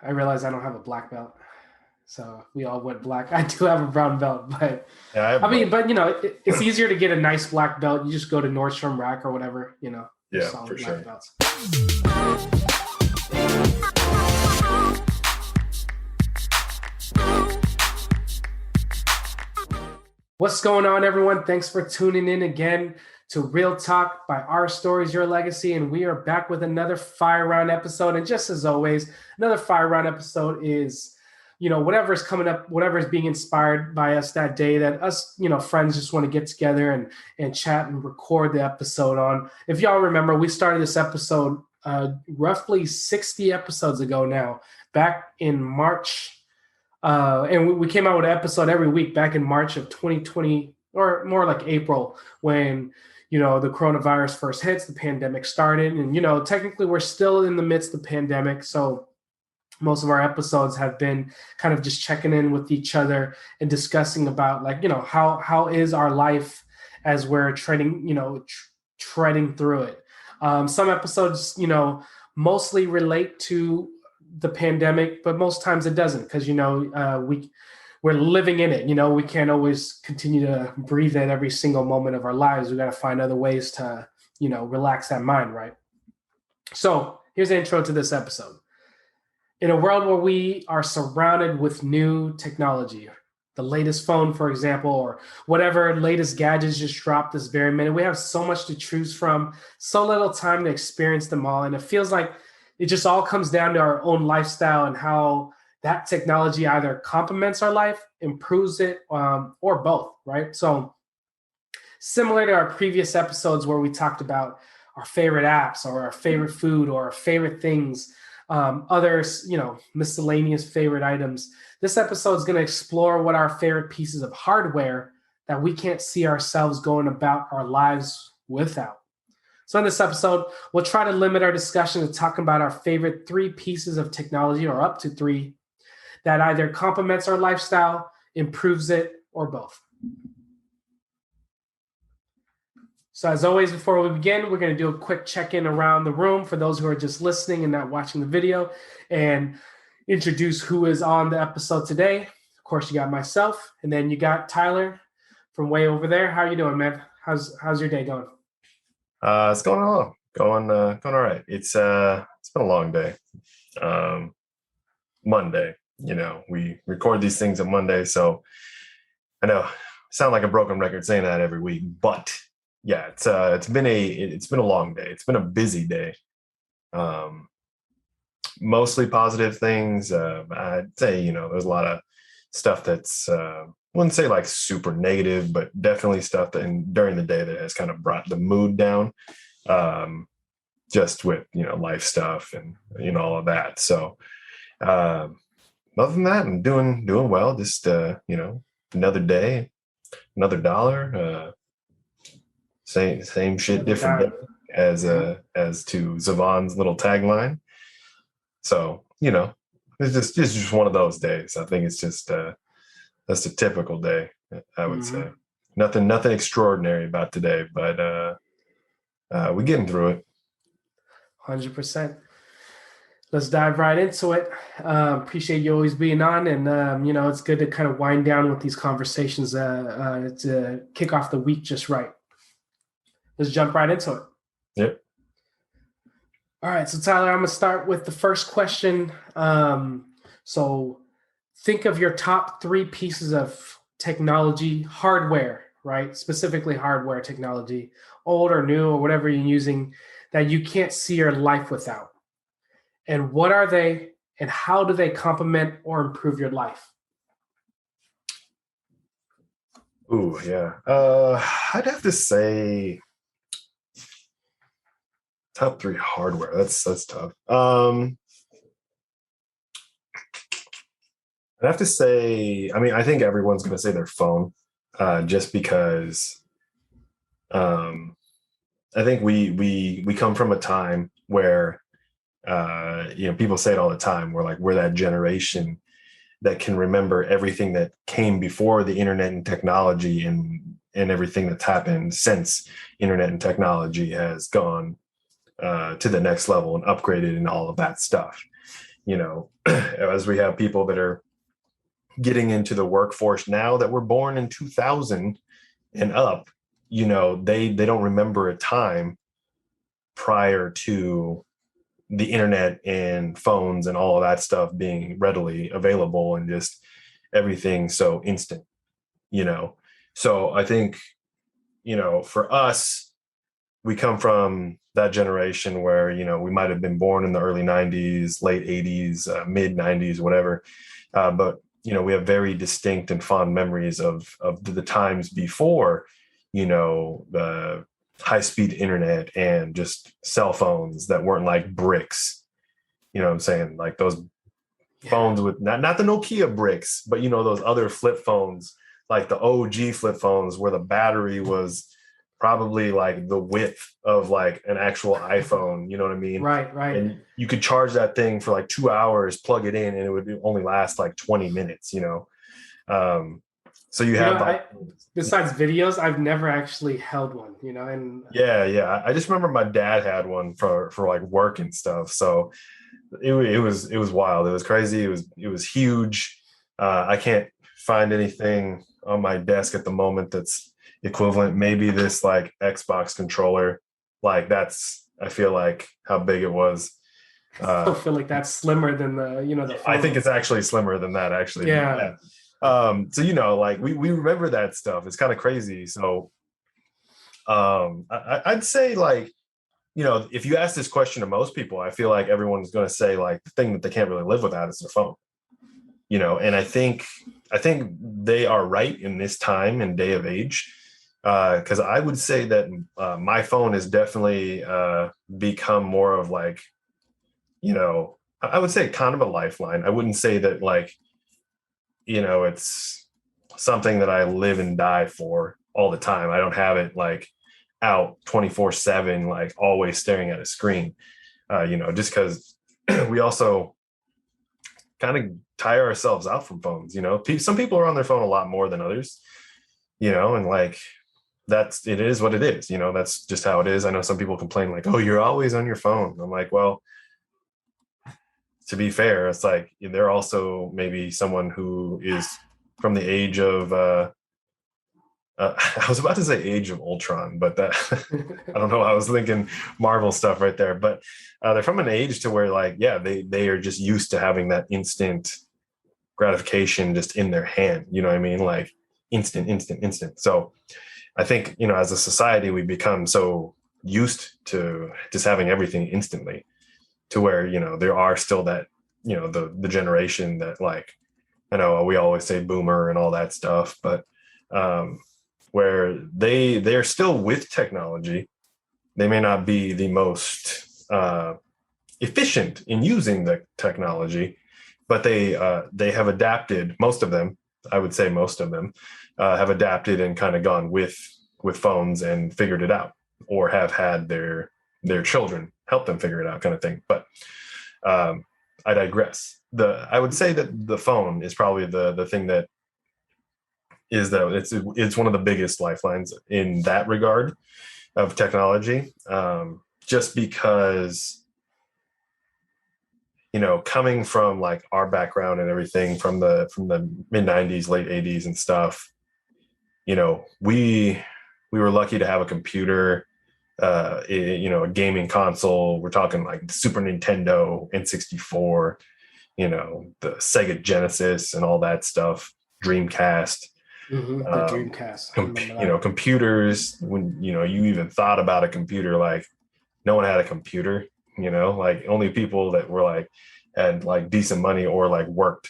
I realize I don't have a black belt. So we all went black. I do have a brown belt, but Yeah, I have I mean, both. but it's easier to get a nice black belt. You just go to Nordstrom Rack or whatever, there's Yeah, solid for black sure. belts. What's going on, everyone? Thanks for tuning in again to Real Talk by Our Stories, Your Legacy. And we are back with another Fire Round episode. And just as always, another Fire Round episode is, whatever is coming up, whatever is being inspired by us that day that us, friends just want to get together and chat and record the episode on. If y'all remember, we started this episode roughly 60 episodes ago now, back in March. And we came out with an episode every week back in March of 2020, or more like April, when the coronavirus first hits, the pandemic started, and technically we're still in the midst of the pandemic. So most of our episodes have been kind of just checking in with each other and discussing about how is our life as we're treading through it. Some episodes mostly relate to the pandemic, but most times it doesn't, because we're living in it. We can't always continue to breathe it every single moment of our lives. We got to find other ways to relax that mind, right? So here's the intro to this episode. In a world where we are surrounded with new technology, the latest phone, for example, or whatever latest gadgets just dropped this very minute, we have so much to choose from, so little time to experience them all, and it feels like it just all comes down to our own lifestyle and how that technology either complements our life, improves it, or both, right? So similar to our previous episodes where we talked about our favorite apps or our favorite food or our favorite things, others, miscellaneous favorite items, this episode is going to explore what our favorite pieces of hardware that we can't see ourselves going about our lives without. So in this episode, we'll try to limit our discussion to talking about our favorite 3 pieces of technology, or up to 3, that either complements our lifestyle, improves it, or both. So as always, before we begin, we're going to do a quick check-in around the room for those who are just listening and not watching the video, and introduce who is on the episode today. Of course, you got myself, and then you got Tyler from way over there. How are you doing, man? How's your day going? It's going on, going all right. It's been a long day. Monday, we record these things on Monday, so I know I sound like a broken record saying that every week, but yeah, it's been a long day. It's been a busy day. Mostly positive things. I'd say, there's a lot of stuff that's wouldn't say like super negative, but definitely stuff that during the day that has kind of brought the mood down, just with, life stuff and, all of that. So, other than that, I'm doing well. Just, another day, another dollar, same shit, different day, as to Zavon's little tagline. So, it's just one of those days. I think it's just, that's a typical day, I would say. Nothing extraordinary about today, but we're getting through it. 100%. Let's dive right into it. Appreciate you always being on, and it's good to kind of wind down with these conversations to kick off the week just right. Let's jump right into it. Yep. All right, so Tyler, I'm gonna start with the first question. So think of your top 3 pieces of technology, hardware, right? Specifically hardware technology, old or new or whatever you're using, that you can't see your life without. And what are they, and how do they complement or improve your life? Ooh, yeah. I'd have to say top 3 hardware. That's tough. I'd have to say, I think everyone's going to say their phone, just because I think we come from a time where, people say it all the time. We're that generation that can remember everything that came before the internet and technology, and everything that's happened since internet and technology has gone to the next level and upgraded and all of that stuff. you know, as we have people that are getting into the workforce now that were born in 2000 and up, you know, they don't remember a time prior to the internet and phones and all of that stuff being readily available and just everything so instant, you know. So I think, you know, for us, we come from that generation where, you know, we might have been born in the early 90s, late 80s, mid 90s, whatever. But, you know, we have very distinct and fond memories of the times before, you know, the high speed internet and just cell phones that weren't like bricks. You know what I'm saying? Like those Yeah. phones with not the Nokia bricks, but you know, those other flip phones, like the OG flip phones where the battery was probably like the width of like an actual iPhone, you know what I mean? Right, right. And you could charge that thing for like 2 hours, plug it in, and it would only last like 20 minutes, you know? Um, so you You know, have like, I besides videos, I've never actually held one, and yeah, yeah. I just remember my dad had one for like work and stuff. So it was wild. It was crazy. It was huge. I can't find anything on my desk at the moment that's equivalent. Maybe this like Xbox controller, like that's I feel like how big it was. I still Uh, feel like that's slimmer than the I think phone. it's actually slimmer than that, actually. But Yeah. yeah. So you know, like we remember that stuff. It's kind of crazy. So I'd say like, you know, if you ask this question to most people, I feel like everyone's going to say like the thing that they can't really live without is their phone, you know. And I think they are right in this time and day of age, because I would say that my phone has definitely become more of like, you know, I would say kind of a lifeline. I wouldn't say that like, you know, it's something that I live and die for all the time. I don't have it like out 24/7, like always staring at a screen, you know, just because we also kind of tire ourselves out from phones, you know. Some people are on their phone a lot more than others, you know, and like it is what it is, you know, that's just how it is. I know some people complain like, oh, you're always on your phone. I'm like, well, to be fair, it's like they're also maybe someone who is from the age of I was about to say Age of Ultron, but that I don't know. I was thinking Marvel stuff right there, but they're from an age to where, like, yeah, they are just used to having that instant gratification just in their hand. You know what I mean? Like instant, instant, instant. So I think, you know, as a society, we become so used to just having everything instantly, to where, you know, there are still that, you know, the generation that like, I know we always say boomer and all that stuff, but um, where they're still with technology. They may not be the most efficient in using the technology, but they have adapted. Most of them, I would say, most of them have adapted and kind of gone with phones and figured it out, or have had their children help them figure it out, kind of thing. But I digress. I would say that the phone is probably the thing that is that it's one of the biggest lifelines in that regard of technology. Just because, you know, coming from like our background and everything from the mid 90s, late 80s and stuff, you know, we were lucky to have a computer, you know, a gaming console. We're talking like Super Nintendo, N64, you know, the Sega Genesis and all that stuff, Dreamcast. The Dreamcast. I remember You know, that. computers, when, you know, you even thought about a computer, like no one had a computer, you know, like only people that were like had like decent money or like worked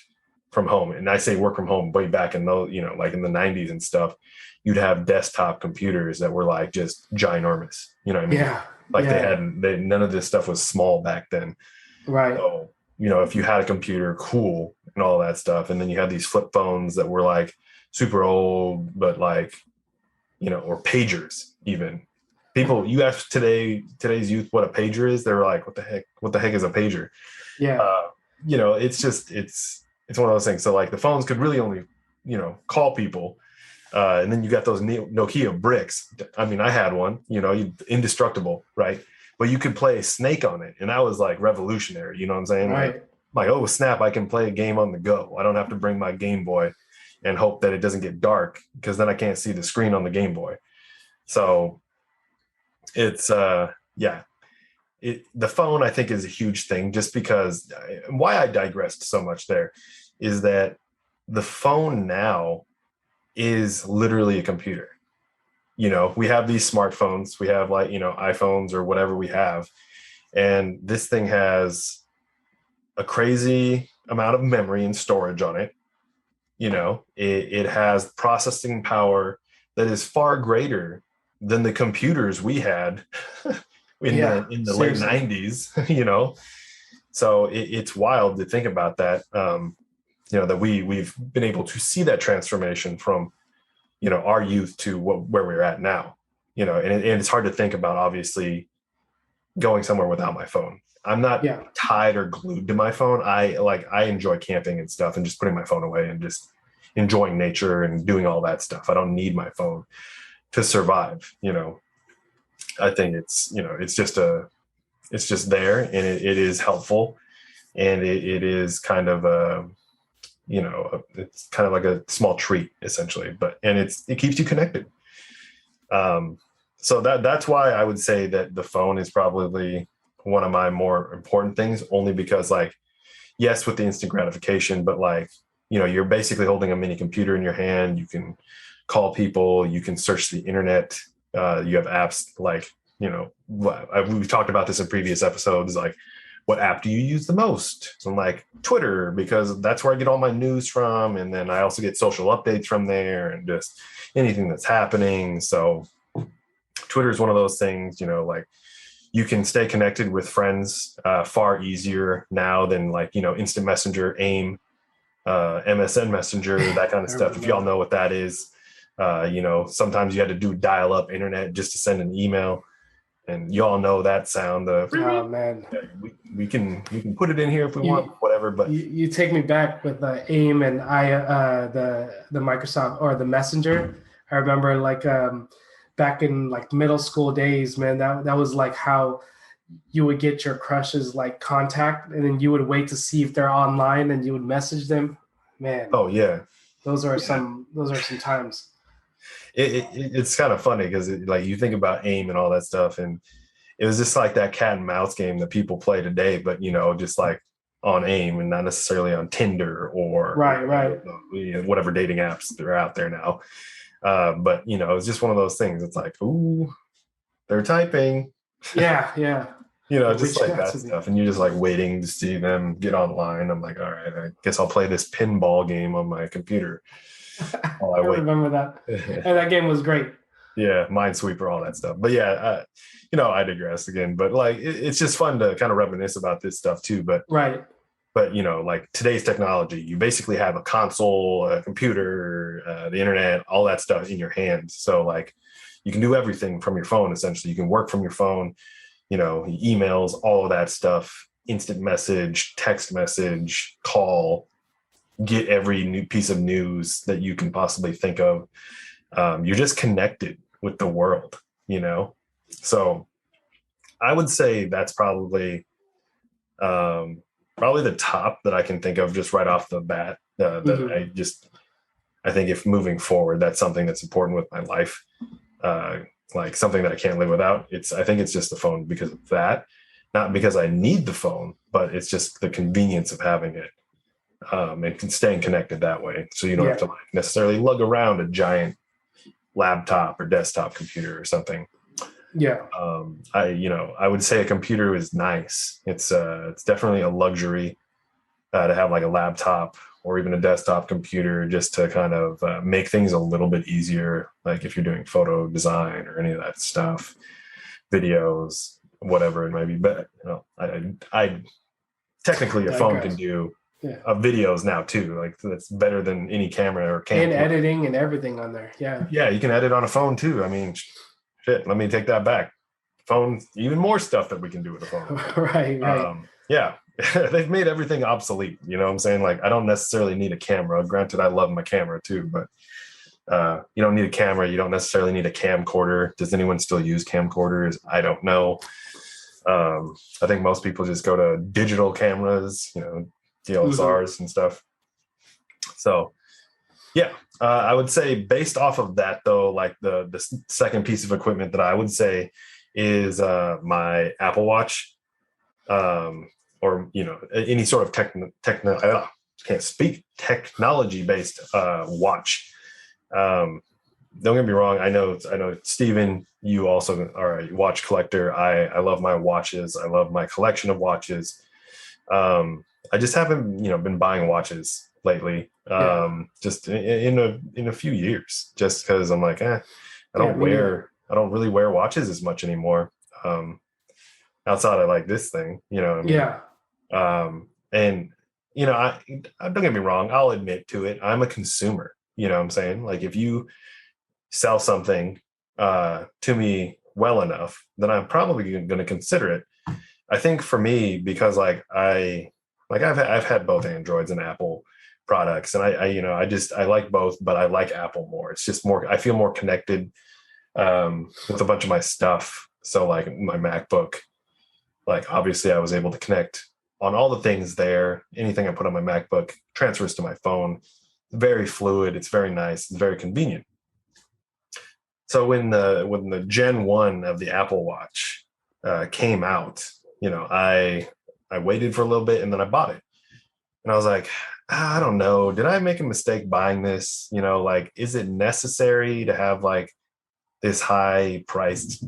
from home. And I say work from home way back in those, you know, like in the 90s and stuff, you'd have desktop computers that were like just ginormous, you know what I mean? Yeah, Like yeah, none of this stuff was small back then. right. So, you know, if you had a computer, cool, and all that stuff. And then you had these flip phones that were like super old, but like, you know, or pagers even. People, you ask today's youth what a pager is, they're like, what the heck is a pager? Yeah, Uh, you know, it's just it's one of those things. So like the phones could really only, you know, call people. And then you got those Nokia bricks. I mean, I had one, you know, indestructible, right? But you could play Snake on it, and that was like revolutionary. You know what I'm saying? Like right. like, oh snap, I can play a game on the go. I don't have to bring my Game Boy and hope that it doesn't get dark, because then I can't see the screen on the Game Boy. So it's yeah, the phone I think is a huge thing, just because why I digressed so much there is that the phone now is literally a computer. We have these smartphones, we have like, iPhones or whatever we have, and this thing has a crazy amount of memory and storage on it. It has processing power that is far greater than the computers we had in the late seriously. 90s. So it's wild to think about that. That we've been able to see that transformation from our youth to where we're at now. And it's hard to think about, obviously, going somewhere without my phone. I'm not tied or glued to my phone. I enjoy camping and stuff, and just putting my phone away and just enjoying nature and doing all that stuff. I don't need my phone to survive. I think it's just there, and it is helpful, and it is kind of it's kind of like a small treat, essentially, and it keeps you connected. So that's why I would say that the phone is probably one of my more important things, only because, like, yes, with the instant gratification, but like, you're basically holding a mini computer in your hand. You can call people, you can search the internet. You have apps like, we've talked about this in previous episodes, like, what app do you use the most? So I'm like, Twitter, because that's where I get all my news from. And then I also get social updates from there and just anything that's happening. So Twitter is one of those things, like, you can stay connected with friends far easier now than, like, instant messenger, AIM, MSN messenger, that kind of stuff. If y'all know what that is, sometimes you had to do dial-up internet just to send an email, and y'all know that sound. Oh man, we can put it in here if we want, whatever. But you take me back with the AIM and the Microsoft or the Messenger. I remember, like, back in, like, middle school days, man, that was like how you would get your crushes, like, contact, and then you would wait to see if they're online and you would message them. Man, oh yeah, those are some times. It's kind of funny because, like, you think about AIM and all that stuff, and it was just like that cat and mouse game that people play today, but just like on AIM and not necessarily on Tinder or right whatever dating apps that are out there now. But it's just one of those things. It's like, ooh, they're typing. Yeah. Just like that stuff. And you're just like waiting to see them get online. I'm like, all right, I guess I'll play this pinball game on my computer. I remember that. And that game was great. Yeah, Minesweeper, all that stuff. But yeah, I digress again. But like, it's just fun to kind of reminisce about this stuff too. But right. But like today's technology, you basically have a console, a computer, the internet, all that stuff in your hands. So like, you can do everything from your phone. Essentially, you can work from your phone. Emails, all of that stuff, instant message, text message, call, get every new piece of news that you can possibly think of. You're just connected with the world, So I would say that's probably the top that I can think of just right off the bat. I think if moving forward, that's something that's important with my life. Like something that I can't live without. I think it's just the phone because of that, not because I need the phone, but it's just the convenience of having it. And staying connected that way. So you don't have to like necessarily lug around a giant laptop or desktop computer or something. Yeah. I would say a computer is nice. It's definitely a luxury to have like a laptop or even a desktop computer, just to kind of make things a little bit easier. Like if you're doing photo design or any of that stuff, videos, whatever it might be. But I technically a phone can do videos now too. Like that's better than any camera or camera. And editing and everything on there. Yeah. Yeah, you can edit on a phone too. I mean, shit, let me take that back. Phone, even more stuff that we can do with a phone. Right. Yeah. They've made everything obsolete. You know what I'm saying? Like, I don't necessarily need a camera. Granted, I love my camera too, but you don't need a camera. You don't necessarily need a camcorder. Does anyone still use camcorders? I don't know. I think most people just go to digital cameras, DSLRs and stuff. So yeah, I would say based off of that though, like the second piece of equipment that I would say is my Apple Watch, or any sort of can't speak technology based watch. Don't get me wrong. I know, Steven, you also are a watch collector. I love my watches. I love my collection of watches. I just haven't, been buying watches lately. Just in a few years, just because I'm like, I don't really wear watches as much anymore. Outside of like this thing, what I mean? Yeah. And I don't get me wrong. I'll admit to it. I'm a consumer. You know what I'm saying? Like if you sell something to me well enough, then I'm probably going to consider it. I think for me, because I've had both Androids and Apple products, and I like both, but I like Apple more. It's just more, I feel more connected with a bunch of my stuff. So like my MacBook, like obviously I was able to connect on all the things there. Anything I put on my MacBook transfers to my phone. Very fluid. It's very nice. It's very convenient. So when the Gen 1 of the Apple Watch came out, I waited for a little bit and then I bought it. And I was like, I don't know. Did I make a mistake buying this? Like, is it necessary to have like this high priced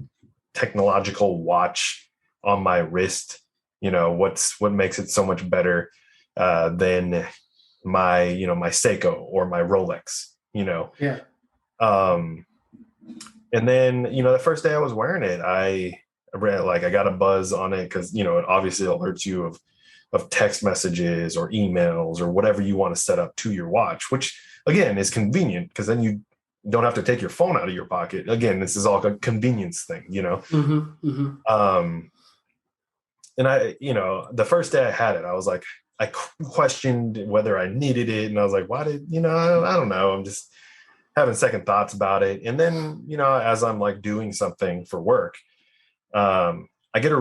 technological watch on my wrist? What makes it so much better than my Seiko or my Rolex? Yeah. And then the first day I was wearing it, I got a buzz on it because it obviously alerts you of text messages or emails or whatever you want to set up to your watch, which again is convenient because then you don't have to take your phone out of your pocket. Again, this is all a convenience thing, And the first day I had it, I was like, I questioned whether I needed it. And I was like, why did, I don't know. I'm just having second thoughts about it. And then, as I'm like doing something for work, I get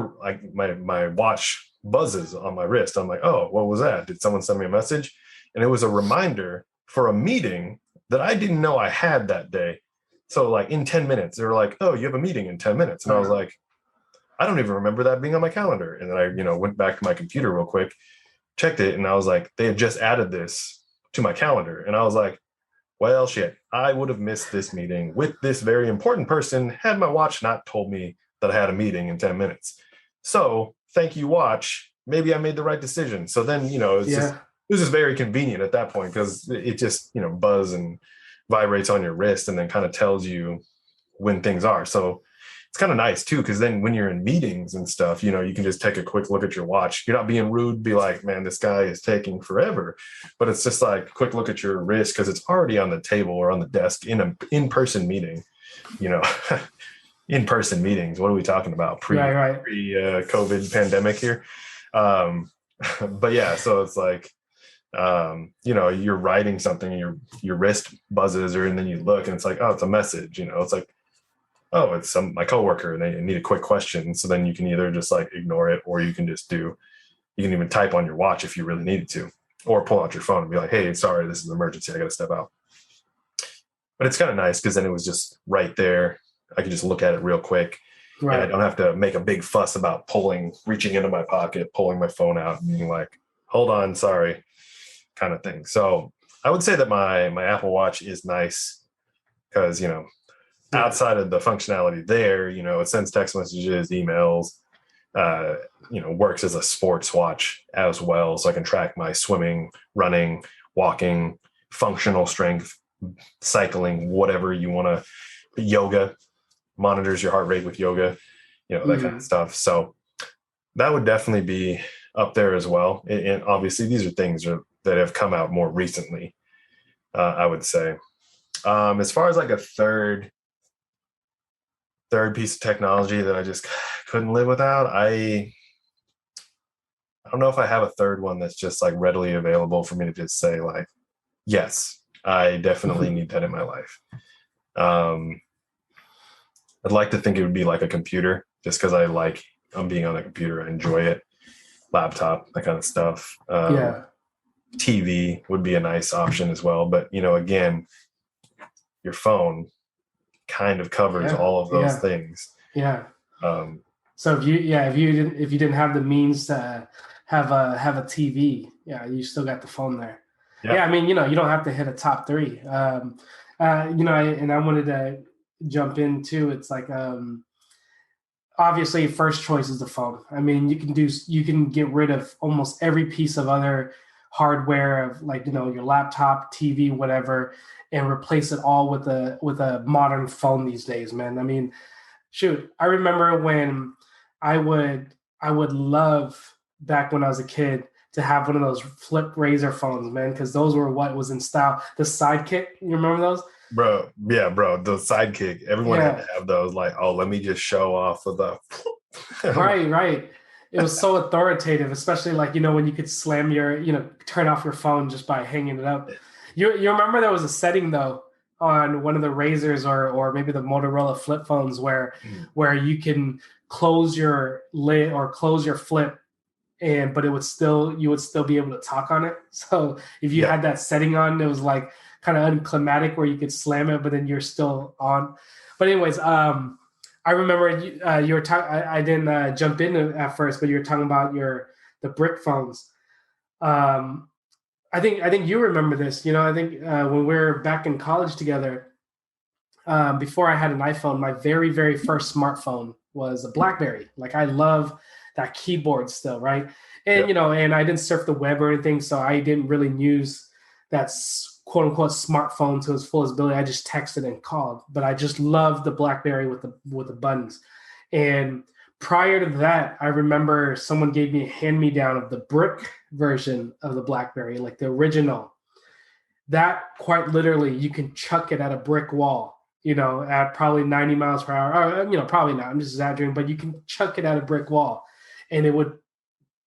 my watch buzzes on my wrist. I'm like, oh, what was that? Did someone send me a message? And it was a reminder for a meeting that I didn't know I had that day. So like in 10 minutes, they were like, oh, you have a meeting in 10 minutes. And I was like, I don't even remember that being on my calendar. And then I, went back to my computer real quick, checked it. And I was like, they had just added this to my calendar. And I was like, well, shit, I would have missed this meeting with this very important person had my watch not told me that I had a meeting in 10 minutes. So thank you, watch. Maybe I made the right decision. So then, it was just very convenient at that point because it just, buzz and vibrates on your wrist and then kind of tells you when things are. So it's kind of nice too, because then when you're in meetings and stuff, you can just take a quick look at your watch. You're not being rude, be like, man, this guy is taking forever. But it's just like a quick look at your wrist because it's already on the table or on the desk in an in-person meeting, in-person meetings. What are we talking about? Pre-COVID pandemic here. But yeah, so it's like, you're writing something and your wrist buzzes and then you look and it's like, oh, it's a message, it's like, oh, it's my coworker and they need a quick question. So then you can either just like ignore it or you can even type on your watch if you really needed to, or pull out your phone and be like, hey, sorry, this is an emergency. I got to step out. But it's kind of nice because then it was just right there. I could just look at it real quick. Right. And I don't have to make a big fuss about reaching into my pocket, pulling my phone out and being like, hold on, sorry, kind of thing. So I would say that my Apple Watch is nice because, outside of the functionality there, it sends text messages, emails, works as a sports watch as well. So I can track my swimming, running, walking, functional strength, cycling, whatever you want to, yoga, monitors your heart rate with yoga, that kind of stuff. So that would definitely be up there as well. And obviously these are things that have come out more recently, I would say. As far as like a third piece of technology that I just couldn't live without, I don't know if I have a third one that's just like readily available for me to just say like, yes, I definitely need that in my life. I'd like to think it would be like a computer just because I'm being on a computer. I enjoy it. Laptop, that kind of stuff. TV would be a nice option as well. But again, your phone kind of covers Yeah, all of those yeah, things. yeah. Um, So if you didn't have the means to have a TV, yeah, you still got the phone there. yeah, Yeah, I mean, you don't have to hit a top three. And I wanted to jump in too. It's like obviously first choice is the phone. I mean, you can get rid of almost every piece of other hardware of like your laptop, TV, whatever, and replace it all with a modern phone these days, man. I mean, shoot, I remember when I would love back when I was a kid to have one of those flip razor phones, man, because those were what was in style. The Sidekick, you remember those? bro. Yeah, bro. The sidekick. Everyone had to Yeah, have those. Like, oh, let me just show off with the. I'm like, right, right. It was so authoritative, especially like when you could slam turn off your phone just by hanging it up. You remember there was a setting though on one of the Razors or maybe the Motorola flip phones where you can close your lid or close your flip but you would still be able to talk on it. So if you yeah, had that setting on, it was like kind of unclimatic where you could slam it, but then you're still on. But anyways, I remember you were talking. I didn't jump in at first, but you were talking about the brick phones. Um, I think you remember this. I think when we were back in college together, before I had an iPhone, my very, very first smartphone was a BlackBerry. Like I love that keyboard still, right? yeah, And I didn't surf the web or anything, so I didn't really use that quote unquote smartphone to its fullest ability. I just texted and called, but I just loved the BlackBerry with the buttons. And prior to that, I remember someone gave me a hand me down of the brick version of the BlackBerry, like the original. That quite literally, you can chuck it at a brick wall, at probably 90 miles per hour. Or, probably not. I'm just exaggerating, but you can chuck it at a brick wall and it would,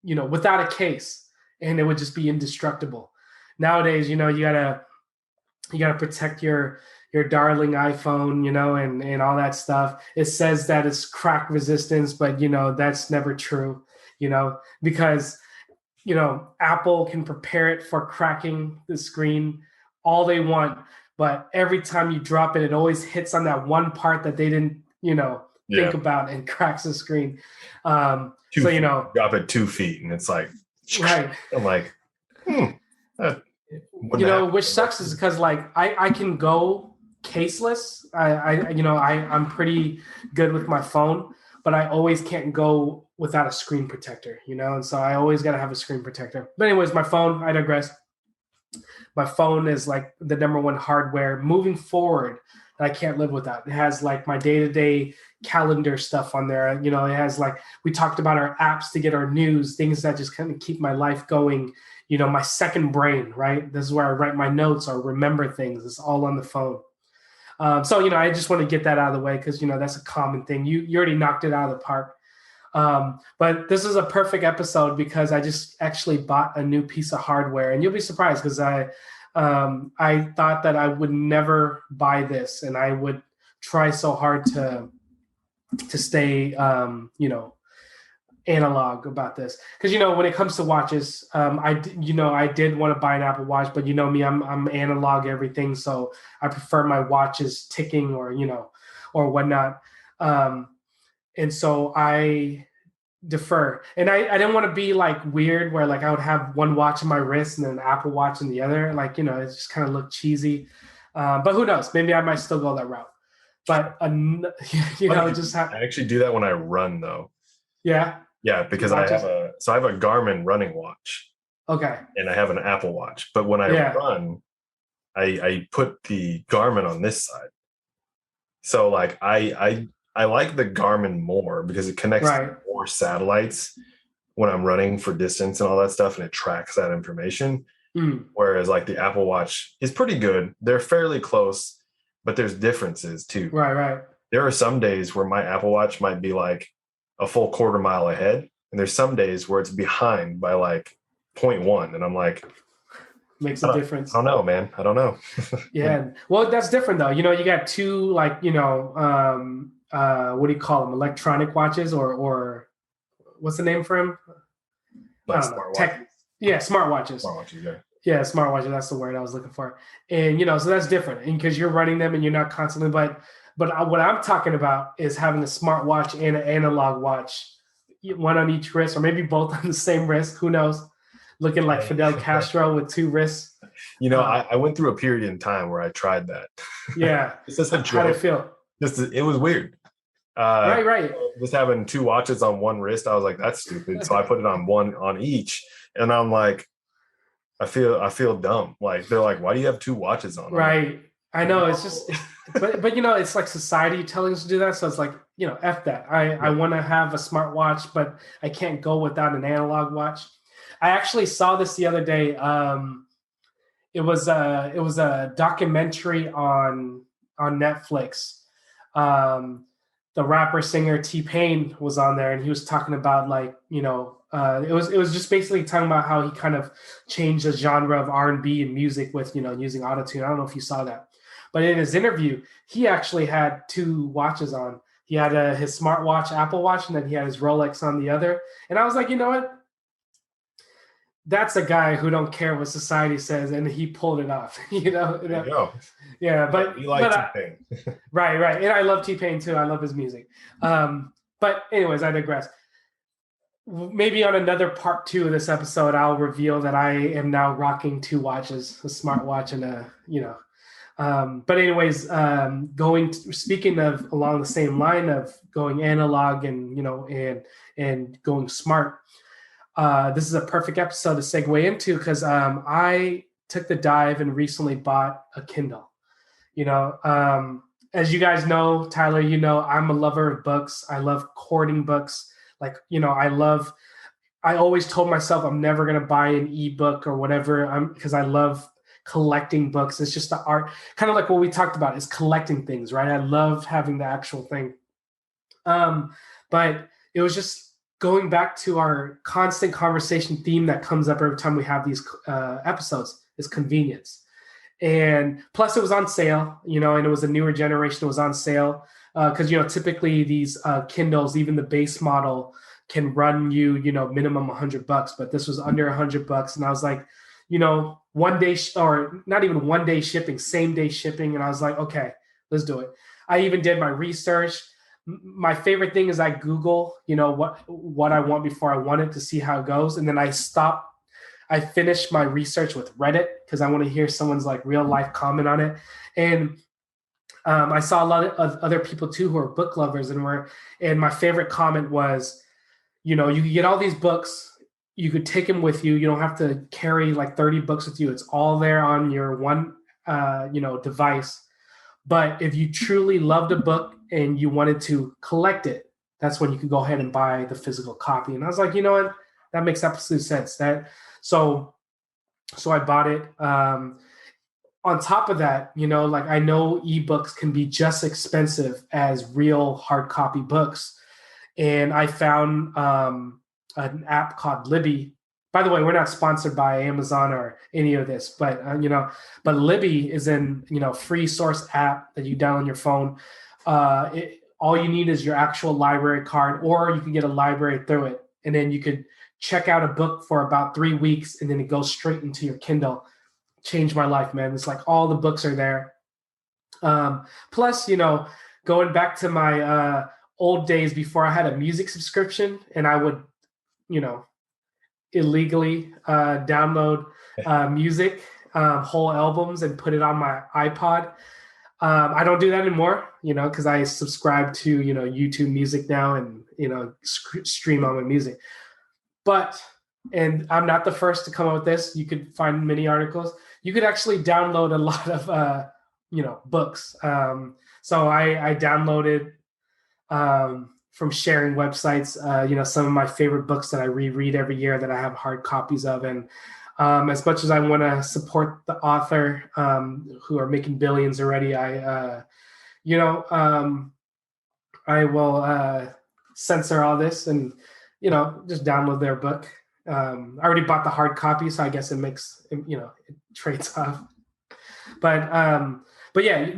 without a case, and it would just be indestructible. Nowadays, you gotta protect your darling iPhone, and all that stuff. It says that it's crack resistance, but that's never true, because Apple can prepare it for cracking the screen all they want, but every time you drop it, it always hits on that one part that they didn't, yeah. think about and cracks the screen. So 2 feet. Drop it 2 feet, and it's like, right. I'm like, that wouldn't happen. Which sucks is because like I can go caseless. I'm pretty good with my phone, but I always can't go without a screen protector, and so I always got to have a screen protector. But anyways, my phone, I digress. My phone is like the number one hardware moving forward that I can't live without. It has like my day-to-day calendar stuff on there. It has like we talked about our apps to get our news, things that just kind of keep my life going. My second brain, right? This is where I write my notes or remember things. It's all on the phone. So I just want to get that out of the way because that's a common thing. You already knocked it out of the park. But this is a perfect episode because I just actually bought a new piece of hardware, and you'll be surprised because I thought that I would never buy this, and I would try so hard to stay analog about this because when it comes to watches, I did want to buy an Apple Watch, but me, I'm analog everything, so I prefer my watches ticking or whatnot. And so I defer. And I didn't want to be like weird where like I would have one watch in my wrist and then an Apple Watch in the other. Like, it just kind of looked cheesy. But who knows? Maybe I might still go that route. But, just have, I actually do that when I run, though. yeah. Yeah, because I Watches. have a Garmin running watch Okay. and I have an Apple Watch. But when I Yeah. run, I put the Garmin on this side. So like I like the Garmin more because it connects Right. to more satellites when I'm running for distance and all that stuff, and it tracks that information. Mm. Whereas like the Apple Watch is pretty good. They're fairly close, but there's differences too. Right. Right. There are some days where my Apple Watch might be like a full quarter mile ahead, and there's some days where it's behind by like zero point 0.1, and I'm like, Makes I a don't, difference. I don't know, man. I don't know. Yeah. Well, that's different though. You got two like, what do you call them? Electronic watches or what's the name for them? I Like don't know. Tech. Yeah, smartwatches. smartwatches, yeah. Yeah, smartwatch. That's the word I was looking for. And so that's different, and because you're running them and you're not constantly. But what I'm talking about is having a smartwatch and an analog watch, one on each wrist, or maybe both on the same wrist. Who knows? Looking like I, Fidel Castro with two wrists. I went through a period in time where I tried that. Yeah. It's just a How do you joke. feel? It was weird. Uh, Right, right. just having two watches on one wrist, I was like, that's stupid. So I put it on one on each, and I'm like, I feel dumb. Like they're like, why do you have two watches on? I'm like, Right. I know it's no. just but it's like society telling us to do that. So it's like, F that. I Yeah. want to have a smartwatch, but I can't go without an analog watch. I actually saw this the other day. It was a documentary on Netflix. Um, the rapper singer T-Pain was on there, and he was talking about like it was just basically talking about how he kind of changed the genre of R&B and music with using autotune. I don't know if you saw that, but in his interview, he actually had two watches on. He had his smartwatch, Apple Watch, and then he had his Rolex on the other. And I was like, you know what? That's a guy who don't care what society says, and he pulled it off. There you go. Yeah, You like T-Pain. right, right, and I love T-Pain too. I love his music. But anyways, I digress. Maybe on another part two of this episode, I'll reveal that I am now rocking two watches, a smartwatch and But anyways, speaking of along the same line of going analog and and going smart. This is a perfect episode to segue into because I took the dive and recently bought a Kindle. As you guys know, Tyler, I'm a lover of books. I love courting books. Like, I always told myself I'm never going to buy an ebook or whatever because I love collecting books. It's just the art, kind of like what we talked about is collecting things, right? I love having the actual thing. But it was just going back to our constant conversation theme that comes up every time we have these episodes is convenience. And plus it was on sale, and it was a newer generation. It was on sale because, typically these Kindles, even the base model can run you, minimum $100, but this was under $100. And I was like, one day or not even one day shipping, same day shipping. And I was like, okay, let's do it. I even did my research. My favorite thing is I Google, what I want before I want it to see how it goes. And then I finish my research with Reddit because I want to hear someone's like real life comment on it. And I saw a lot of other people too who are book lovers and my favorite comment was, you can get all these books, you could take them with you. You don't have to carry like 30 books with you. It's all there on your one, device. But if you truly loved a book and you wanted to collect it, that's when you could go ahead and buy the physical copy. And I was like, you know what? That makes absolute sense. So I bought it. On top of that, like I know ebooks can be just expensive as real hard copy books. And I found an app called Libby. By the way, we're not sponsored by Amazon or any of this, but but Libby is an free source app that you download on your phone. All you need is your actual library card, or you can get a library through it, and then you could check out a book for about 3 weeks, and then it goes straight into your Kindle. Changed my life, man. It's like all the books are there. Plus, going back to my old days before I had a music subscription, and I would, illegally download music, whole albums, and put it on my iPod. I don't do that anymore, because I subscribe to, YouTube Music now and, stream all my music. But, and I'm not the first to come up with this. You could find many articles. You could actually download a lot of, books. So I downloaded from sharing websites, some of my favorite books that I reread every year that I have hard copies of. And as much as I want to support the author who are making billions already, I will censor all this and, just download their book. I already bought the hard copy, so I guess it makes, it trades off. But yeah,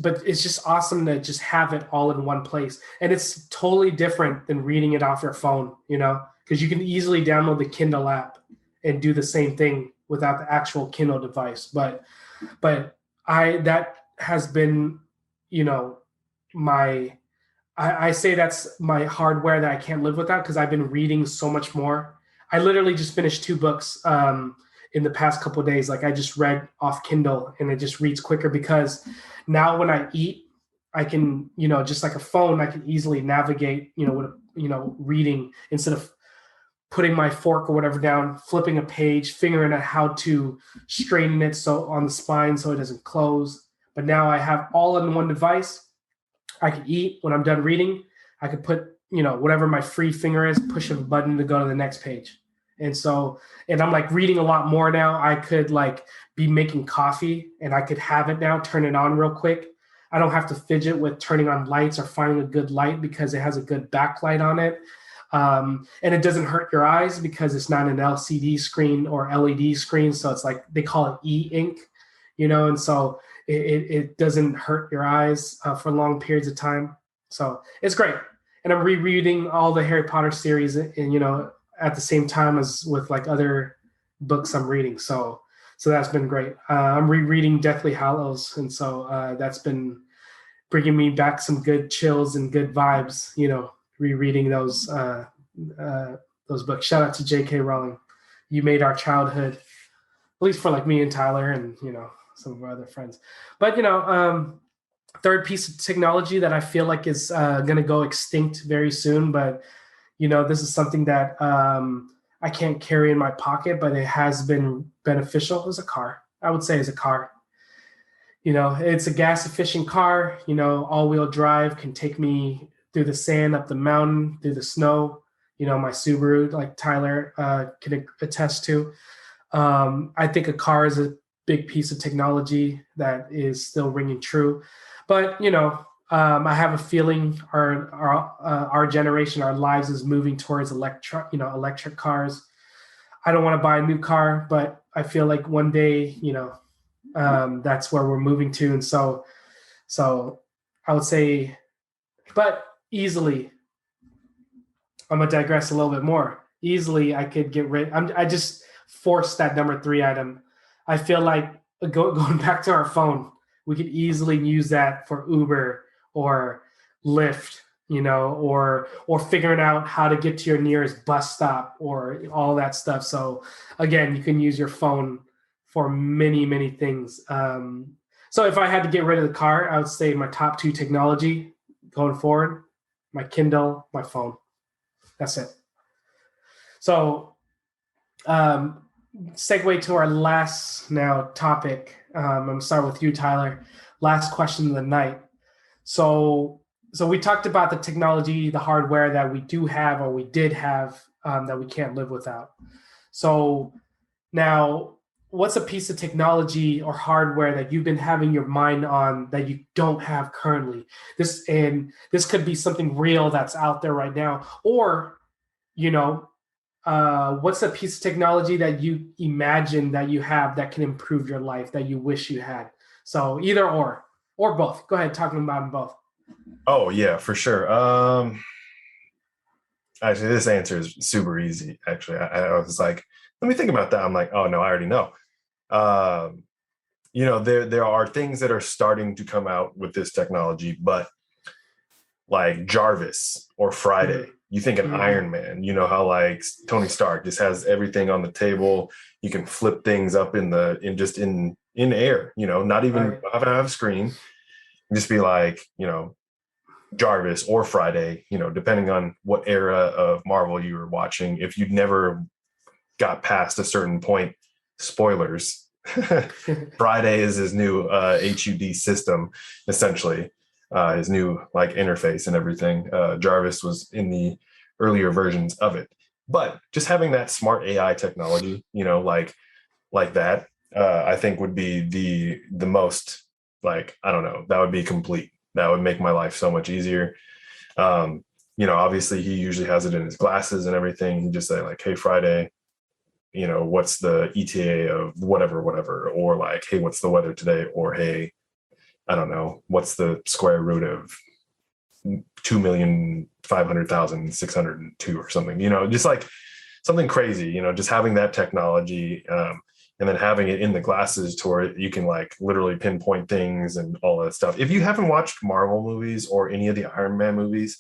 but it's just awesome to just have it all in one place. And it's totally different than reading it off your phone, because you can easily download the Kindle app and do the same thing without the actual Kindle device. But that has been, you know, my I say that's my hardware that I can't live without because I've been reading so much more. I literally just finished 2 books in the past couple of days. Like I just read off Kindle and it just reads quicker because now when I eat, I can, just like a phone, I can easily navigate, with, reading instead of putting my fork or whatever down, flipping a page, figuring out how to straighten it so on the spine so it doesn't close. But now I have all in one device. I can eat when I'm done reading. I could put, whatever my free finger is, push a button to go to the next page. And I'm like reading a lot more now. I could like be making coffee and I could have it now, turn it on real quick. I don't have to fidget with turning on lights or finding a good light because it has a good backlight on it. And it doesn't hurt your eyes because it's not an LCD screen or LED screen. So it's like, they call it e-ink, and so it doesn't hurt your eyes for long periods of time. So it's great. And I'm rereading all the Harry Potter series and, at the same time as with like other books I'm reading. So that's been great. I'm rereading Deathly Hallows. And so that's been bringing me back some good chills and good vibes, rereading those books. Shout out to J.K. Rowling. You made our childhood, at least for like me and Tyler and, some of our other friends. But, third piece of technology that I feel like is going to go extinct very soon. But, this is something that I can't carry in my pocket, but it has been beneficial as a car. I would say as a car. It's a gas efficient car, all-wheel drive, can take me through the sand, up the mountain, through the snow, my Subaru, like Tyler can attest to. I think a car is a big piece of technology that is still ringing true. But, I have a feeling our generation, our lives is moving towards electric cars. I don't want to buy a new car, but I feel like one day, that's where we're moving to. And so I would say, but easily, I'm going to digress a little bit more. Easily, I could get rid. I just forced that number 3 item. I feel like going back to our phone, we could easily use that for Uber or Lyft, or figuring out how to get to your nearest bus stop or all that stuff. So again, you can use your phone for many, many things. So if I had to get rid of the car, I would say my top 2 technology going forward, my Kindle, my phone. That's it. So segue to our last now topic. I'm going to start with you, Tyler. Last question of the night. So we talked about the technology, the hardware that we do have or we did have that we can't live without. So now, what's a piece of technology or hardware that you've been having your mind on that you don't have currently? This could be something real that's out there right now, or what's a piece of technology that you imagine that you have that can improve your life that you wish you had? So either or both. Go ahead, talking about them both. Oh yeah, for sure. Actually, this answer is super easy. Actually, I was like, let me think about that. I'm like, oh no, I already know. There are things that are starting to come out with this technology, but like Jarvis or Friday, you think an Iron Man, how like Tony Stark just has everything on the table. You can flip things up in air, not even have a screen. Just be like, Jarvis or Friday, depending on what era of Marvel you were watching. If you'd never got past a certain point, spoilers, Friday is his new HUD system, essentially, his new like interface and everything. Jarvis was in the earlier versions of it, but just having that smart AI technology, like that, I think would be the most, like, I don't know, that would be complete. That would make my life so much easier. Obviously he usually has it in his glasses and everything. He just say like, hey, Friday, what's the ETA of whatever, or like, hey, what's the weather today? Or, hey, I don't know, what's the square root of 2,500,602 or something, just like something crazy, just having that technology. and then having it in the glasses to where you can like literally pinpoint things and all that stuff. If you haven't watched Marvel movies or any of the Iron Man movies,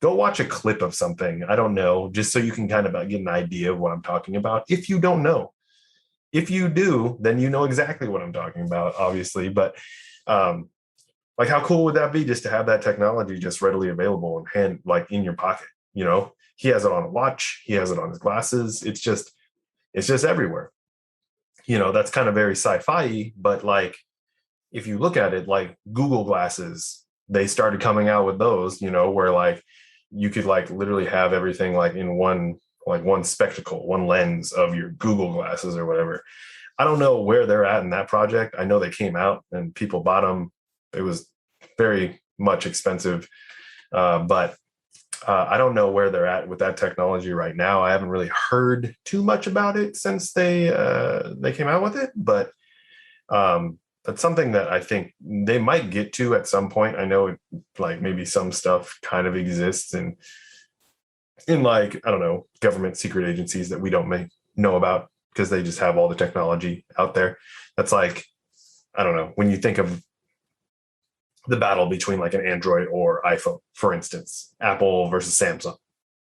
go watch a clip of something. I don't know, just so you can kind of get an idea of what I'm talking about. If you don't know, if you do, then you know exactly what I'm talking about, obviously. But like, how cool would that be just to have that technology just readily available and hand like in your pocket? You know, he has it on a watch, he has it on his glasses. It's just everywhere. You know, that's kind of very sci-fi, but like if you look at it, like Google glasses, they started coming out with those, you know, where like you could like literally have everything like in one spectacle, one lens of your Google glasses or whatever. I don't know where they're at in that project. I know they came out and people bought them. It was very much expensive, but I don't know where they're at with that technology right now. I haven't really heard too much about it since they came out with it, but that's something that I think they might get to at some point. I know like maybe some stuff kind of exists in like, I don't know, government secret agencies that we don't know about because they just have all the technology out there. That's like, I don't know, when you think of the battle between like an Android or iPhone, for instance, Apple versus Samsung.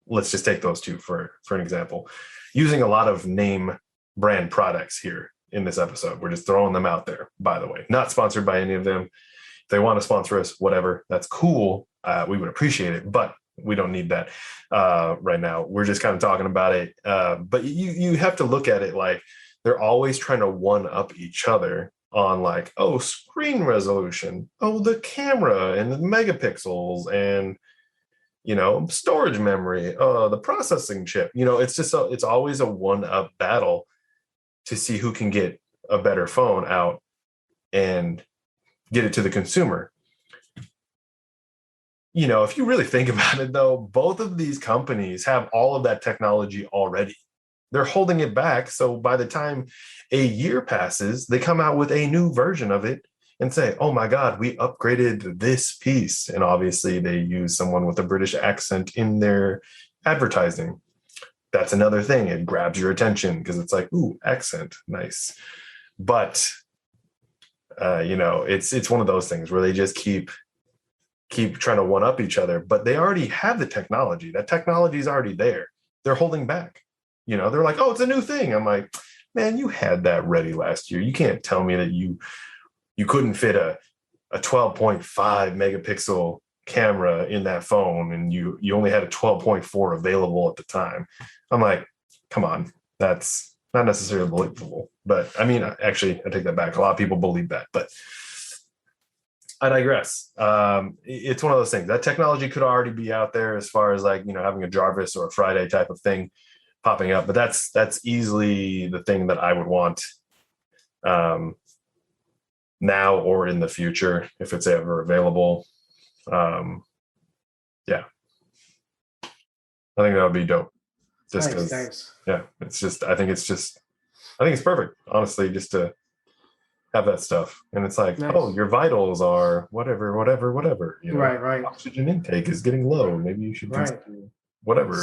Let's just take those two for an example. Using a lot of name brand products here in this episode. We're just throwing them out there, by the way. Not sponsored by any of them. If they want to sponsor us, whatever, that's cool. We would appreciate it, but we don't need that right now. We're just kind of talking about it. But you have to look at it like they're always trying to one up each other on like, oh, screen resolution, oh, the camera and the megapixels and, you know, storage memory, the processing chip. You know, it's always a one-up battle to see who can get a better phone out and get it to the consumer. You know, if you really think about it, though, both of these companies have all of that technology already. They're holding it back. So by the time a year passes, they come out with a new version of it and say, oh my God, we upgraded this piece. And obviously they use someone with a British accent in their advertising. That's another thing. It grabs your attention because it's like, ooh, accent, nice. But you know, it's one of those things where they just keep trying to one up each other, but they already have the technology. That technology is already there. They're holding back. You know, they're like, oh, it's a new thing. I'm like, man, you had that ready last year. You can't tell me that you couldn't fit a 12.5 megapixel camera in that phone and you only had a 12.4 available at the time. I'm like, come on, that's not necessarily believable. But I mean, actually, I take that back. A lot of people believe that, but I digress. It's one of those things that technology could already be out there as far as like, you know, having a Jarvis or a Friday type of thing popping up, but that's easily the thing that I would want now or in the future if it's ever available. Yeah, I think that would be dope. Just because, nice. Yeah, it's just I think it's perfect, honestly, just to have that stuff. And it's like, Nice. oh, your vitals are whatever. You know, right. Oxygen intake is getting low. Maybe you should do whatever.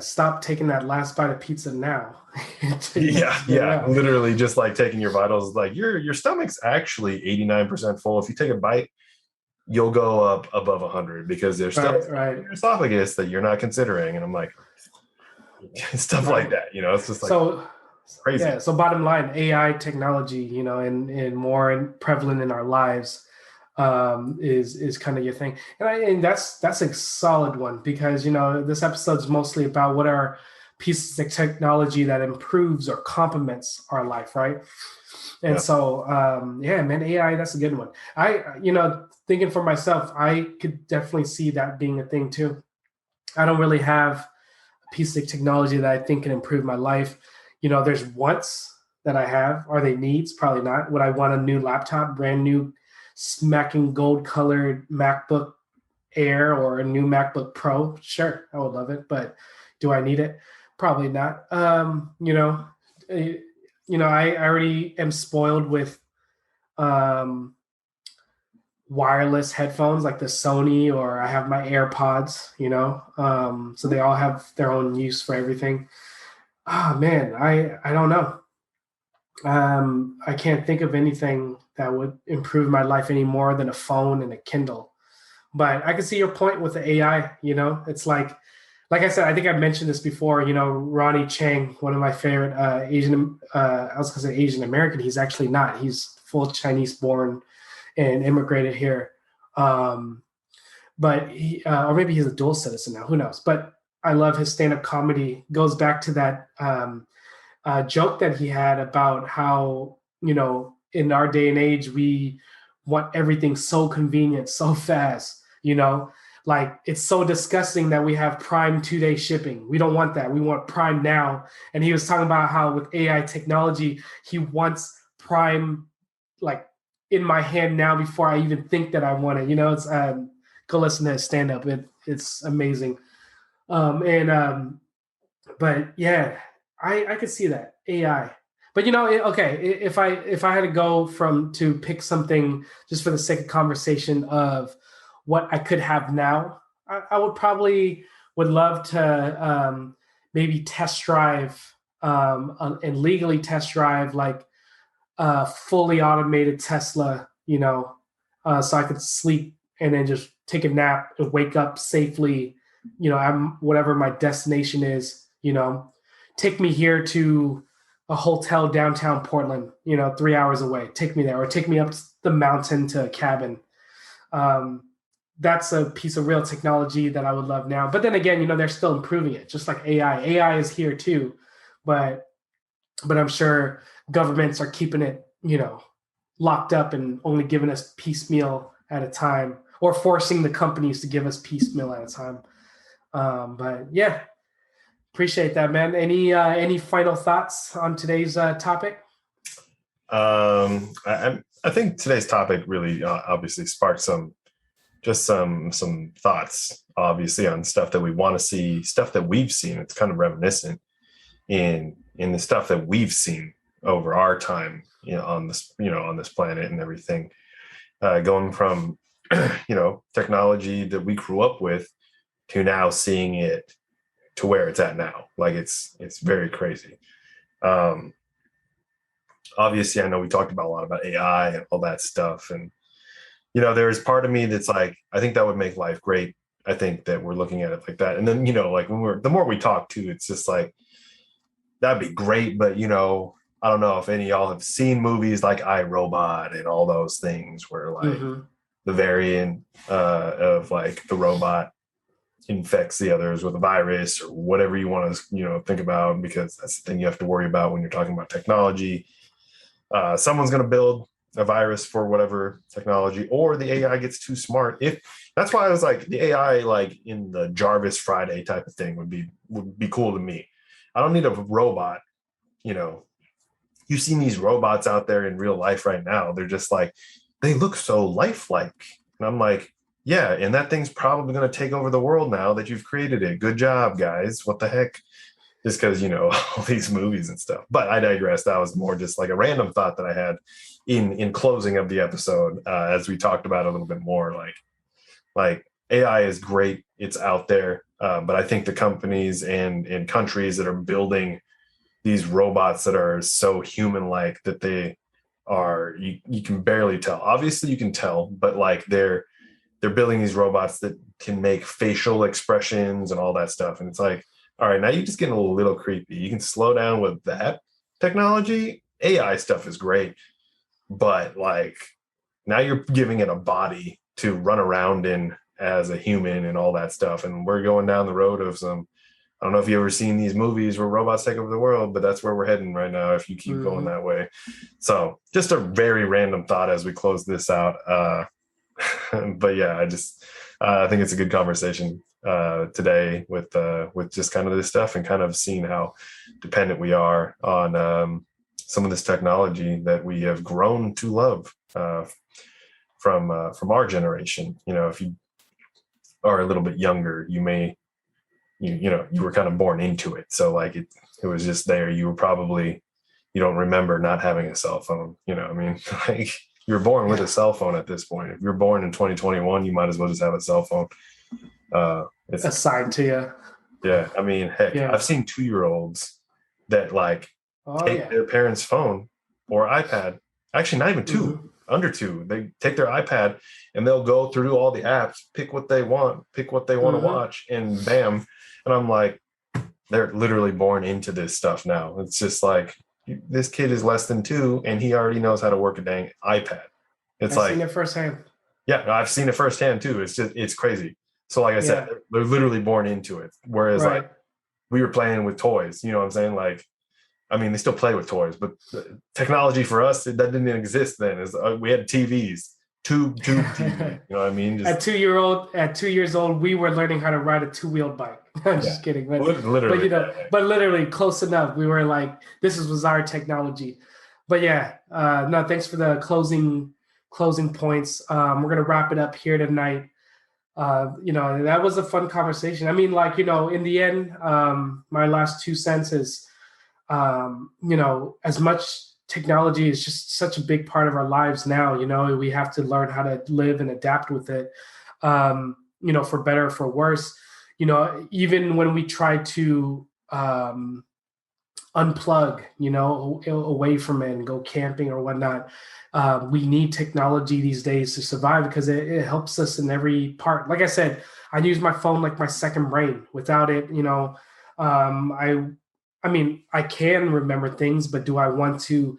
Stop taking that last bite of pizza now. Yeah. Literally just like taking your vitals, like your stomach's actually 89% full. If you take a bite, you'll go up above 100 because there's stuff in your esophagus that you're not considering. And I'm like, stuff like that, you know, it's just like crazy. Yeah. So bottom line, AI technology, you know, and more prevalent in our lives is kind of your thing. And that's a solid one because, you know, this episode's mostly about what are pieces of technology that improves or complements our life, right? And so, man, AI, that's a good one. You know, thinking for myself, I could definitely see that being a thing too. I don't really have a piece of technology that I think can improve my life. You know, there's wants that I have. Are they needs? Probably not. Would I want a new laptop, brand new, smacking gold colored MacBook Air or a new MacBook Pro? Sure, I would love it, but do I need it? Probably not. I already am spoiled with wireless headphones like the Sony, or I have my AirPods, you know, so they all have their own use for everything. Man, I don't know. I can't think of anything that would improve my life any more than a phone and a Kindle. But I can see your point with the AI. It's like I said, I think I mentioned this before. Ronnie Chang, one of my favorite Asian, I was going to say Asian American. He's actually not. He's full Chinese born and immigrated here. Um, or maybe he's a dual citizen now. Who knows? But I love his stand-up comedy. Goes back to that joke that he had about how in our day and age we want everything so convenient, so fast. Like it's so disgusting that we have Prime 2-day shipping. We don't want that. We want Prime now. And he was talking about how with AI technology, he wants Prime like in my hand now before I even think that I want it. It's go listen to his stand up. It's amazing. And But yeah, I could see that AI. But okay, if I had to go from to pick something just for the sake of conversation of what I could have now, I would probably would love to maybe test drive and legally test drive like a fully automated Tesla, so I could sleep and then just take a nap and wake up safely. I'm whatever my destination is. Take me here to a hotel downtown Portland. 3 hours away. Take me there, or take me up the mountain to a cabin. Um, that's a piece of real technology that I would love now. But then again, they're still improving it, just like AI. AI is here too, but I'm sure governments are keeping it, locked up and only giving us piecemeal at a time, or forcing the companies to give us piecemeal at a time. But yeah, appreciate that, man. Any final thoughts on today's topic? I think today's topic really obviously sparked some thoughts, obviously, on stuff that we want to see, stuff that we've seen. It's kind of reminiscent in the stuff that we've seen over our time, on this planet and everything, going from technology that we grew up with to now seeing it to where it's at now. Like it's very crazy. Um, Obviously, I know we talked about a lot about AI and all that stuff, and there's part of me that's like, I think that would make life great. I think that we're looking at it like that, and then like when the more we talk too, it's just like that'd be great, but I don't know if any of y'all have seen movies like I, Robot and all those things where like Mm-hmm. the variant of like the robot infects the others with a virus or whatever you want to think about, because that's the thing you have to worry about when you're talking about technology. Someone's going to build a virus for whatever technology, or the AI gets too smart. If that's why I was like, the AI like in the Jarvis Friday type of thing would be cool to me. I don't need a robot. You've seen these robots out there in real life right now. They're just like, they look so lifelike. And I'm like, yeah, and that thing's probably going to take over the world now that you've created it. Good job, guys. What the heck? Just because, all these movies and stuff. But I digress. That was more just like a random thought that I had in closing of the episode, as we talked about a little bit more. Like AI is great. It's out there. But I think the companies and countries that are building these robots that are so human-like that they are, you can barely tell. Obviously you can tell, but like they're building these robots that can make facial expressions and all that stuff. And it's like, all right, now you're just getting a little creepy. You can slow down with that technology. AI stuff is great, but like now you're giving it a body to run around in as a human and all that stuff. And we're going down the road of some, I don't know if you've ever seen these movies where robots take over the world, but that's where we're heading right now if you keep going that way. So just a very random thought as we close this out. But yeah, I think it's a good conversation today with just kind of this stuff and kind of seeing how dependent we are on some of this technology that we have grown to love from our generation. If you are a little bit younger, you may you were kind of born into it, so like it was just there. You were probably, you don't remember not having a cell phone. I mean, like you're born with a cell phone at this point. If you're born in 2021, you might as well just have a cell phone. It's Assigned to you. Yeah, I mean, heck, Yeah. I've seen 2-year-olds that like Oh take yeah. their parents' phone or iPad, actually not even two, Mm-hmm. under two. They take their iPad and they'll go through all the apps, pick what they want to Mm-hmm. watch, and bam. And I'm like, they're literally born into this stuff now. It's just like this kid is less than two and he already knows how to work a dang iPad. It's I've seen like, it firsthand. yeah, I've seen it firsthand too. It's crazy. So like I said, Yeah. they're literally born into it. Whereas like Right. we were playing with toys, you know what I'm saying? Like, I mean, they still play with toys, but technology for us, that didn't exist then. We had TVs, tube TV. You know what I mean? At Just 2 years old, we were learning how to ride a two-wheeled bike. I'm yeah, just kidding, but literally. but literally close enough. We were like, was our technology. But yeah, no, thanks for the closing points. We're gonna wrap it up here tonight. That was a fun conversation. I mean, like, in the end, my last 2 cents is, as much technology is just such a big part of our lives now, we have to learn how to live and adapt with it, for better or for worse. Even when we try to unplug, away from it and go camping or whatnot, we need technology these days to survive because it helps us in every part. Like I said, I use my phone like my second brain. Without it, I mean, I can remember things, but do I want to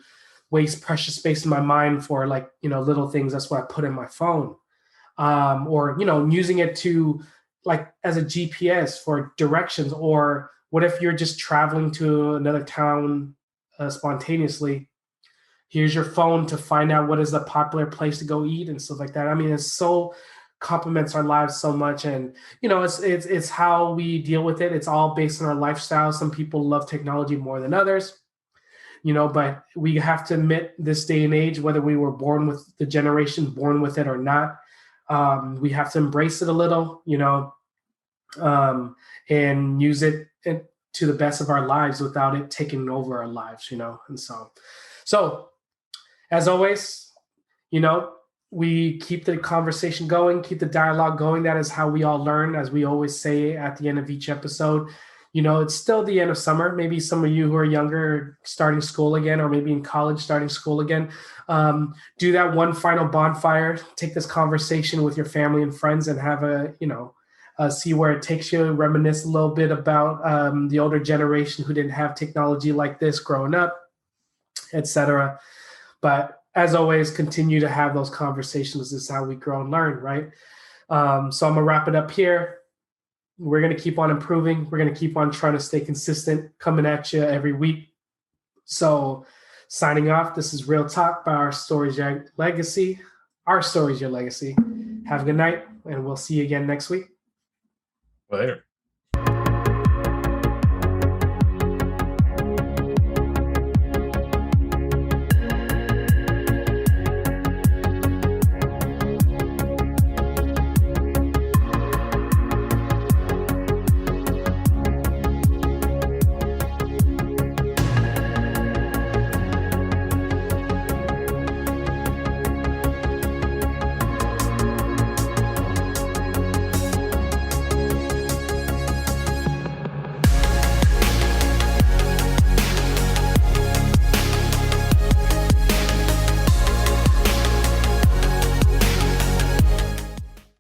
waste precious space in my mind for, like, little things? That's what I put in my phone. Or, using it to, like, as a GPS for directions. Or what if you're just traveling to another town spontaneously? Here's your phone to find out what is a popular place to go eat and stuff like that. I mean, it's so complements our lives so much. And it's how we deal with it. It's all based on our lifestyle. Some people love technology more than others, but we have to admit, this day and age, whether we were born with the generation born with it or not, we have to embrace it a little, and use it to the best of our lives without it taking over our lives. And so as always, you know, we keep the conversation going, keep the dialogue going. That is how we all learn, as we always say at the end of each episode. It's still the end of summer. Maybe some of you who are younger starting school again, or maybe in college starting school again. Do that one final bonfire. Take this conversation with your family and friends and have see where it takes you. Reminisce a little bit about the older generation who didn't have technology like this growing up, etc. But as always, continue to have those conversations. This is how we grow and learn, right? So I'm gonna wrap it up here. We're gonna keep on improving. We're gonna keep on trying to stay consistent, coming at you every week. So signing off, this is Real Talk by Our Stories Your Legacy. Our Stories Your Legacy. Have a good night, and we'll see you again next week. Later.